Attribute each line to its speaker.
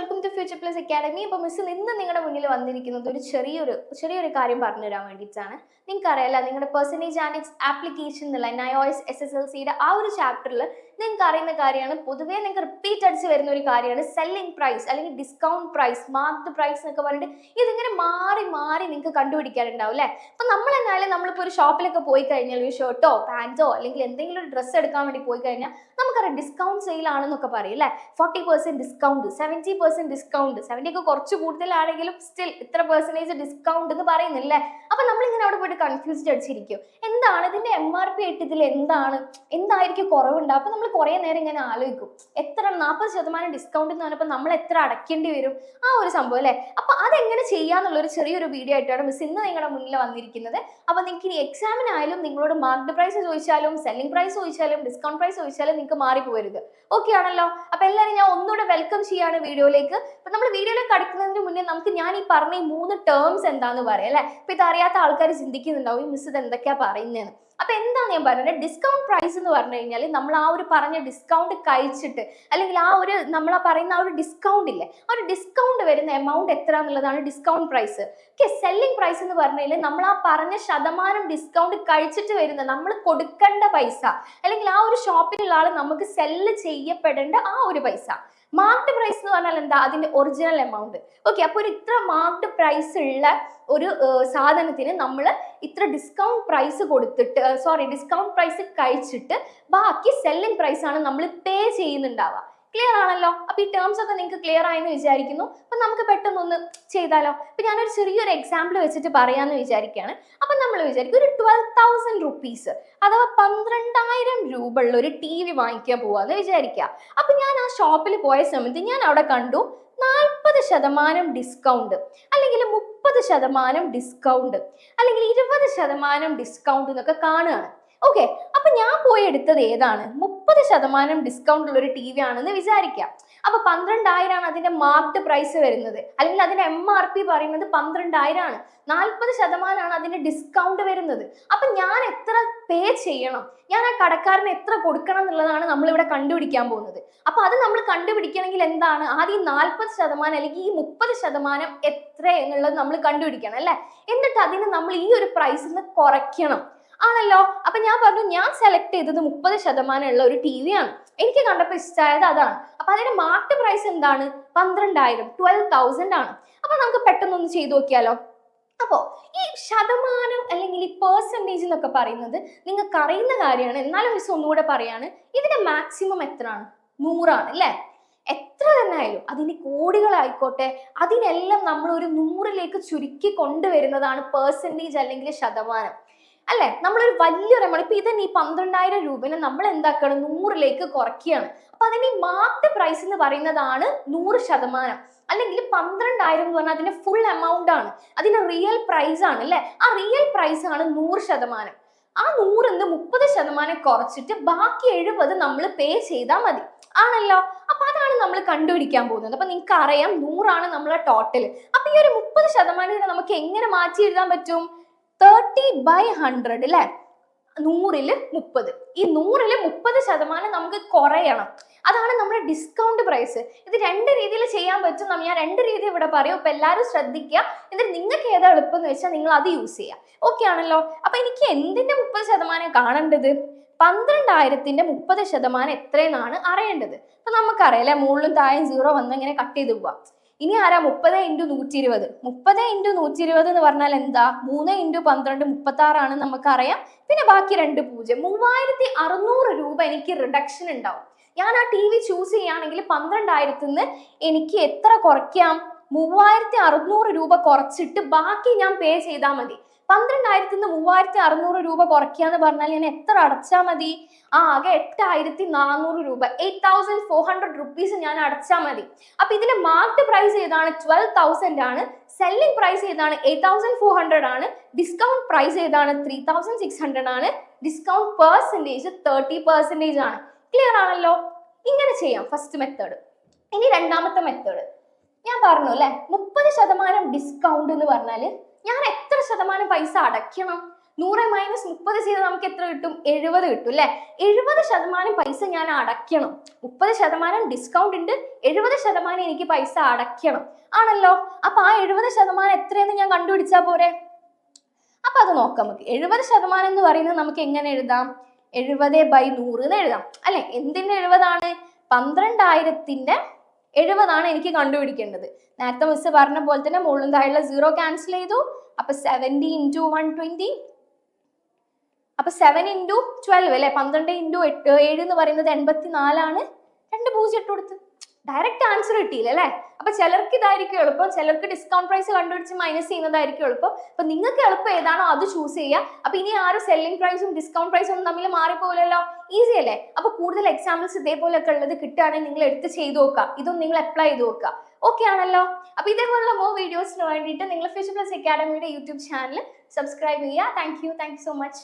Speaker 1: Welcome to future plus academy. അപ്പോൾ miss ഇന്ന് നിങ്ങളുടെ മുന്നിൽ വന്നിരിക്കുന്നത് ഒരു ചെറിയൊരു കാര്യം പറഞ്ഞു തരാൻ വേണ്ടിയിട്ടാണ്. നിങ്ങൾക്കറിയാലോ, നിങ്ങളുടെ പെർസെൻറ്റേജ് ആൻഡ് ഇറ്റ്സ് ആപ്ലിക്കേഷൻ എന്നുള്ള NIOS SSLCയുടെ ആ ഒരു ചാപ്റ്ററിൽ നിങ്ങൾക്ക് അറിയുന്ന കാര്യമാണ്. പൊതുവേ നിങ്ങൾക്ക് റിപ്പീറ്റ് അടിച്ച് വരുന്ന ഒരു കാര്യമാണ് സെല്ലിംഗ് പ്രൈസ് അല്ലെങ്കിൽ ഡിസ്കൗണ്ട് പ്രൈസ്, മാർക്ക്ഡ് പ്രൈസ് എന്നൊക്കെ പറഞ്ഞിട്ട് ഇതിങ്ങനെ മാറി മാറി നിങ്ങൾക്ക് കണ്ടുപിടിക്കാറുണ്ടാവും അല്ലേ. അപ്പം നമ്മൾ എന്നാലും നമ്മളിപ്പോൾ ഒരു ഷോപ്പിലൊക്കെ പോയി കഴിഞ്ഞാൽ ഒരു ഷർട്ടോ പാൻറ്റോ അല്ലെങ്കിൽ എന്തെങ്കിലും ഒരു ഡ്രസ്സ് എടുക്കാൻ വേണ്ടി പോയി കഴിഞ്ഞാൽ നമുക്കറിയാം ഡിസ്കൗണ്ട് സെയിൽ ആണെന്നൊക്കെ പറയും അല്ലേ. 40% ഡിസ്കൗണ്ട്, 70% ഡിസ്കൗണ്ട്, 70 ഒക്കെ കുറച്ച് കൂടുതലാണെങ്കിലും സ്റ്റിൽ ഇത്ര പെർസെൻറ്റേജ് ഡിസ്കൗണ്ട് എന്ന് പറയുന്നില്ലേ. അപ്പം നമ്മളിങ്ങനെ അവിടെ പോയിട്ട് കൺഫ്യൂസ്ഡ് അടിച്ചിരിക്കും, എന്താണ് ഇതിന്റെ MRP ആയിട്ട് ഇതിൽ എന്തായിരിക്കും കുറവുണ്ടാവും. അപ്പം നമ്മൾ കുറേ നേരം ഇങ്ങനെ ആലോചിക്കും, എത്ര 40% ഡിസ്കൗണ്ട് എന്ന് പറഞ്ഞപ്പോൾ നമ്മൾ എത്ര അടയ്ക്കേണ്ടി വരും, ആ ഒരു സംഭവം അല്ലേ. അപ്പം അതെങ്ങനെ ചെയ്യാന്നുള്ളൊരു ചെറിയൊരു വീഡിയോ ആയിട്ടാണ് മിസ് ഇന്ന് നിങ്ങളുടെ മുന്നിൽ വന്നിരിക്കുന്നത്. അപ്പം നിങ്ങൾക്ക് ഇനി എക്സാമിനായാലും നിങ്ങളോട് മാർക്ക്ഡ് പ്രൈസ് ചോദിച്ചാലും സെല്ലിംഗ് പ്രൈസ് ചോദിച്ചാലും ഡിസ്കൗണ്ട് പ്രൈസ് ചോദിച്ചാലും നിങ്ങൾക്ക് മാറിപ്പോരുത്. ഓക്കെ ആണല്ലോ. അപ്പൊ എല്ലാവരും ഞാൻ ഒന്നുകൂടെ വെൽക്കം ചെയ്യാണ് വീഡിയോയിലേക്ക്. അപ്പൊ നമ്മൾ വീഡിയോയിലേക്ക് കടക്കുന്നതിന് മുന്നേ ഞാൻ ഈ പറഞ്ഞ ഈ 3 ടേംസ് എന്താന്ന് പറയാം അല്ലെ. അപ്പൊ ഇത് അറിയാത്ത ആൾക്കാർ ചിന്തിക്കുന്നുണ്ടാവും, മിസ് ഇത് എന്തൊക്കെയാ പറയുന്നതെന്ന്. അപ്പൊ എന്താണ് ഞാൻ പറഞ്ഞത്, ഡിസ്കൗണ്ട് പ്രൈസ് എന്ന് പറഞ്ഞു കഴിഞ്ഞാൽ നമ്മൾ ആ ഒരു പറഞ്ഞ ഡിസ്കൗണ്ട് കഴിച്ചിട്ട് അല്ലെങ്കിൽ നമ്മൾ പറയുന്ന ആ ഒരു ഡിസ്കൗണ്ട് ഇല്ലേ, ആ ഒരു ഡിസ്കൗണ്ട് വരുന്ന എമൗണ്ട് എത്ര എന്നുള്ളതാണ് discount price. Okay, selling price എന്ന് പറഞ്ഞു കഴിഞ്ഞാൽ നമ്മൾ ആ പറഞ്ഞ ശതമാനം ഡിസ്കൗണ്ട് കഴിച്ചിട്ട് വരുന്ന നമ്മൾ കൊടുക്കേണ്ട പൈസ അല്ലെങ്കിൽ ആ ഒരു ഷോപ്പിലുള്ള ആൾ നമുക്ക് സെല്ല് ചെയ്യപ്പെടേണ്ട ആ ഒരു പൈസ. മാർക്ക്ഡ് പ്രൈസ് എന്ന് പറഞ്ഞാൽ എന്താ, അതിന്റെ ഒറിജിനൽ എമൗണ്ട്. ഓക്കെ, അപ്പോൾ ഒരു ഇത്ര മാർക്ക്ഡ് പ്രൈസ് ഉള്ള ഒരു സാധനത്തിന് നമ്മൾ ഇത്ര ഡിസ്കൗണ്ട് പ്രൈസ് കൊടുത്തിട്ട് ഡിസ്കൗണ്ട് പ്രൈസ് കഴിച്ചിട്ട് ബാക്കി സെല്ലിംഗ് പ്രൈസ് ആണ് നമ്മൾ പേ ചെയ്യുന്നുണ്ടാവുക. ക്ലിയർ ആണല്ലോ. അപ്പൊ ഈ ടേംസ് ഒക്കെ നിങ്ങൾക്ക് ക്ലിയർ ആയെന്ന് വിചാരിക്കുന്നു. അപ്പൊ നമുക്ക് പെട്ടെന്നൊന്ന് ചെയ്താലോ. അപ്പൊ ഞാനൊരു ചെറിയൊരു എക്സാമ്പിൾ വെച്ചിട്ട് പറയാമെന്ന് വിചാരിക്കുകയാണ്. അപ്പൊ നമ്മൾ വിചാരിക്കും ഒരു 12,000 റുപ്പീസ് അഥവാ 12,000 രൂപ ഉള്ള ഒരു TV വാങ്ങിക്കാൻ പോവാന്ന് വിചാരിക്കുക. അപ്പൊ ഞാൻ ആ ഷോപ്പിൽ പോയ സമയത്ത് ഞാൻ അവിടെ കണ്ടു 40% ഡിസ്കൗണ്ട് അല്ലെങ്കിൽ 30% ഡിസ്കൗണ്ട് അല്ലെങ്കിൽ 20% ഡിസ്കൗണ്ട് എന്നൊക്കെ കാണുകയാണ്. ഓക്കെ, അപ്പൊ ഞാൻ പോയി എടുത്തത് ഏതാണ്, 30% ഡിസ്കൗണ്ട് ഉള്ള ഒരു TV ആണെന്ന് വിചാരിക്കാം. അപ്പൊ 12,000 ആണ് അതിന്റെ മാർക്ക്ഡ് പ്രൈസ് വരുന്നത്, അല്ലെങ്കിൽ അതിന്റെ MRP പറയുന്നത് 12,000 ആണ്. 40% ആണ് അതിന്റെ ഡിസ്കൗണ്ട് വരുന്നത്. അപ്പൊ ഞാൻ എത്ര പേ ചെയ്യണം, ഞാൻ ആ കടക്കാരന് എത്ര കൊടുക്കണം എന്നുള്ളതാണ് നമ്മൾ ഇവിടെ കണ്ടുപിടിക്കാൻ പോകുന്നത്. അപ്പൊ അത് നമ്മൾ കണ്ടുപിടിക്കണമെങ്കിൽ എന്താണ്, ആദ്യം 40% അല്ലെങ്കിൽ ഈ 30% എത്ര എന്നുള്ളത് നമ്മൾ കണ്ടുപിടിക്കണം അല്ലെ. എന്നിട്ട് അതിന് നമ്മൾ ഈ ഒരു പ്രൈസിൽ നിന്ന് കുറയ്ക്കണം ആണല്ലോ. അപ്പൊ ഞാൻ പറഞ്ഞു, ഞാൻ സെലക്ട് ചെയ്തത് 30% ഉള്ള ഒരു TV ആണ്. എനിക്ക് കണ്ടപ്പോൾ ഇഷ്ടമായത് അതാണ്. അപ്പൊ അതിന്റെ മാർക്ക്ഡ് പ്രൈസ് എന്താണ്, 12,000 ആണ്. അപ്പൊ നമുക്ക് പെട്ടെന്നൊന്ന് ചെയ്തു നോക്കിയാലോ. അപ്പോ ഈ ശതമാനം അല്ലെങ്കിൽ ഈ പെർസെൻറ്റേജ് എന്നൊക്കെ പറയുന്നത് നിങ്ങൾക്ക് അറിയുന്ന കാര്യമാണ്. എന്നാലും മിസ് ഒന്നുകൂടെ പറയാണ്, ഇതിന്റെ മാക്സിമം എത്രയാണ്, 100 ആണ് അല്ലെ. എത്ര തന്നെ ആയാലും അതിന് കോടികളായിക്കോട്ടെ, അതിനെല്ലാം നമ്മൾ ഒരു 100ലേക്ക് ചുരുക്കി കൊണ്ടുവരുന്നതാണ് പെർസെൻറ്റേജ് അല്ലെങ്കിൽ ശതമാനം അല്ലെ. നമ്മളൊരു വലിയൊരു എമൗണ്ട്, ഇപ്പൊ ഇതന്നെ ഈ 12,000 രൂപനെ നമ്മൾ എന്താക്കണം, 100ലേക്ക് കുറയ്ക്കുകയാണ്. അപ്പൊ അതിന് ഈ മാർക്ക്ഡ് പ്രൈസ് എന്ന് പറയുന്നതാണ് 100%, അല്ലെങ്കിൽ 12,000 എന്ന് പറഞ്ഞാൽ അതിന്റെ ഫുൾ എമൗണ്ട് ആണ്, അതിന്റെ റിയൽ പ്രൈസ് ആണ് അല്ലെ. ആ റിയൽ പ്രൈസ് ആണ് 100%. ആ 100ന്ന് 30% കുറച്ചിട്ട് ബാക്കി 70 നമ്മൾ പേ ചെയ്താൽ മതി ആണല്ലോ. അപ്പൊ അതാണ് നമ്മൾ കണ്ടുപിടിക്കാൻ പോകുന്നത്. അപ്പൊ നിങ്ങൾക്ക് അറിയാം 100 നമ്മളെ ടോട്ടൽ. അപ്പൊ ഈ ഒരു 30% നമുക്ക് എങ്ങനെ മാറ്റി എഴുതാൻ പറ്റും, 30/100 അല്ലെ. 100ൽ 30, ഈ 100ൽ 30% നമുക്ക് കുറയണം. അതാണ് നമ്മുടെ ഡിസ്കൗണ്ട് പ്രൈസ്. ഇത് 2 രീതിയിൽ ചെയ്യാൻ പറ്റും. ഞാൻ 2 രീതി ഇവിടെ പറയും. അപ്പൊ എല്ലാവരും ശ്രദ്ധിക്കുക. എന്നിട്ട് നിങ്ങൾക്ക് ഏതാ എളുപ്പം എന്ന് വെച്ചാൽ നിങ്ങൾ അത് യൂസ് ചെയ്യുക. ഓക്കെ ആണല്ലോ. അപ്പൊ എനിക്ക് എന്തിന്റെ 30% കാണേണ്ടത്, 12,000ന്റെ 30% എത്രയെന്നാണ് അറിയേണ്ടത്. അപ്പൊ നമുക്കറിയാം അല്ലെ, മുകളിലും താഴെയും 0 വന്ന് ഇങ്ങനെ കട്ട് ചെയ്ത് പോവാം. ഇനി ആരാ, 30 × 120. 30 × 120 എന്ന് പറഞ്ഞാൽ എന്താ, 3 × 12 36 ആണ് നമുക്കറിയാം. പിന്നെ ബാക്കി 2 0, 3,600 രൂപ എനിക്ക് റിഡക്ഷൻ ഉണ്ടാവും. ഞാൻ ആ TV ചൂസ് ചെയ്യുകയാണെങ്കിൽ 12,000ന്ന് എനിക്ക് എത്ര കുറയ്ക്കാം, 3,600 രൂപ കുറച്ചിട്ട് ബാക്കി ഞാൻ പേ ചെയ്താൽ മതി. 12,000ന്ന് 3,600 രൂപ കുറയ്ക്കുക എന്ന് പറഞ്ഞാൽ ഞാൻ എത്ര അടച്ചാൽ മതി, ആകെ 8,400 രൂപ, 8,400 റുപ്പീസ് ഞാൻ അടച്ചാൽ മതി. അപ്പൊ ഇതിന്റെ മാർക്ക്ഡ് പ്രൈസ് ഏതാണ്, 12,000 ആണ്. സെല്ലിംഗ് പ്രൈസ് ഏതാണ്, 8,400 ആണ്. ഡിസ്കൗണ്ട് പ്രൈസ് ഏതാണ്, 3,600 ആണ്. ഡിസ്കൗണ്ട് പെർസെൻറ്റേജ് 30% ആണ്. ക്ലിയർ ആണല്ലോ. ഇങ്ങനെ ചെയ്യാം ഫസ്റ്റ് മെത്തേഡ്. ഇനി രണ്ടാമത്തെ മെത്തേഡ് ഞാൻ പറഞ്ഞു അല്ലെ, 30% ഡിസ്കൗണ്ട് എന്ന് പറഞ്ഞാൽ ഞാൻ എത്ര ശതമാനം പൈസ അടയ്ക്കണം, 100 മൈനസ് 30 ചെയ്താൽ നമുക്ക് എത്ര കിട്ടും? 70 കിട്ടും അല്ലെ? 70% പൈസ ഞാൻ അടയ്ക്കണം. 30% ഡിസ്കൗണ്ട് ഉണ്ട്, 70% എനിക്ക് പൈസ അടയ്ക്കണം ആണല്ലോ. അപ്പൊ ആ 70% എത്രയെന്ന് ഞാൻ കണ്ടുപിടിച്ചാ പോരെ? അപ്പൊ അത് നോക്കാം നമുക്ക്. 70% എന്ന് പറയുന്നത് നമുക്ക് എങ്ങനെ എഴുതാം? 70/100 എന്ന് എഴുതാം അല്ലെ? എന്തിന്റെ 70 12,000ന്റെ 70 എനിക്ക് കണ്ടുപിടിക്കേണ്ടത്. നേരത്തെ മിസ് പറഞ്ഞ പോലെ തന്നെ മുകളിലും താഴെയുള്ള 0 ക്യാൻസൽ ചെയ്തു. അപ്പൊ 70 × 120, അപ്പൊ 7 × 12 അല്ലെ? 12 × 7 എന്ന് പറയുന്നത് 84 2 0 ഇട്ട് കൊടുത്ത് ഡയറക്റ്റ് ആൻസർ കിട്ടിയില്ല അല്ലെ? അപ്പൊ ചിലർക്ക് ഇതായിരിക്കും എളുപ്പം, ചിലർക്ക് ഡിസ്കൗണ്ട് പ്രൈസ് കണ്ടുപിടിച്ച് മൈനസ് ചെയ്യുന്നതായിരിക്കും എളുപ്പം. അപ്പൊ നിങ്ങൾക്ക് എളുപ്പം ഏതാണോ അത് ചൂസ് ചെയ്യുക. അപ്പൊ ഇനി ആരും സെല്ലിംഗ് പ്രൈസും ഡിസ്കൗണ്ട് പ്രൈസും ഒന്നും തമ്മിൽ മാറിപ്പോലല്ലോ, ഈസി അല്ലേ? അപ്പൊ കൂടുതൽ എക്സാമ്പിൾസ് ഇതേപോലെയൊക്കെ ഉള്ളത് കിട്ടുകയാണെങ്കിൽ നിങ്ങൾ എടുത്ത് ചെയ്ത് നോക്കുക, ഇതും നിങ്ങൾ അപ്ലൈ ചെയ്ത് നോക്കുക. ഓക്കെ ആണല്ലോ? അപ്പൊ ഇതേപോലുള്ള more വീഡിയോസിന് വേണ്ടിയിട്ട് നിങ്ങൾ ഫിഷ് പ്ലസ് അക്കാഡമിയുടെ യൂട്യൂബ് ചാനൽ സബ്സ്ക്രൈബ് ചെയ്യുക. Thank you so much.